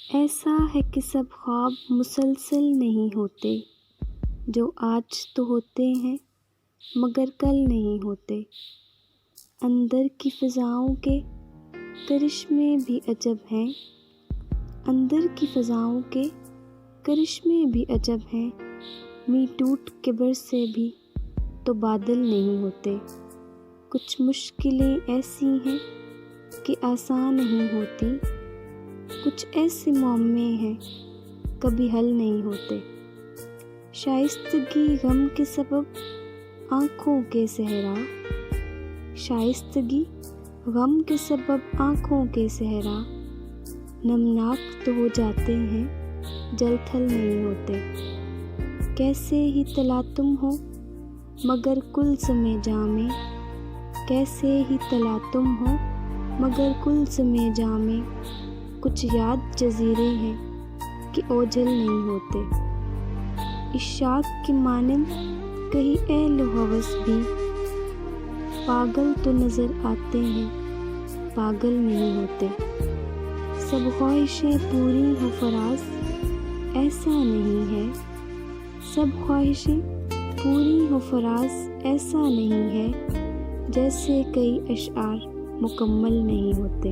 ایسا ہے کہ سب خواب مسلسل نہیں ہوتے، جو آج تو ہوتے ہیں مگر کل نہیں ہوتے۔ اندر کی فضاؤں کے کرشمے بھی عجب ہیں، اندر کی فضاؤں کے کرشمے بھی عجب ہیں۔ می ٹوٹ کے برسے بھی تو بادل نہیں ہوتے۔ کچھ مشکلیں ایسی ہیں کہ آسان نہیں ہوتی، کچھ ایسے معمے ہیں کبھی حل نہیں ہوتے۔ شائستگی غم کے سبب آنکھوں کے صحرا، شائستگی غم کے سبب آنکھوں کے صحرا، نمناک تو ہو جاتے ہیں جل تھل نہیں ہوتے۔ کیسے ہی تلاطم ہو مگر کلثم جامِ، کیسے ہی تلاطم ہو مگر کلثم جامِ، کچھ یاد جزیرے ہیں کہ اوجھل نہیں ہوتے۔ عشاق کے مانند کہیں اہل و ہوس بھی پاگل تو نظر آتے ہیں، پاگل نہیں ہوتے۔ سب خواہشیں پوری ہو فراز ایسا نہیں ہے، سب خواہشیں پوری ہو فراز ایسا نہیں ہے، جیسے کئی اشعار مکمل نہیں ہوتے۔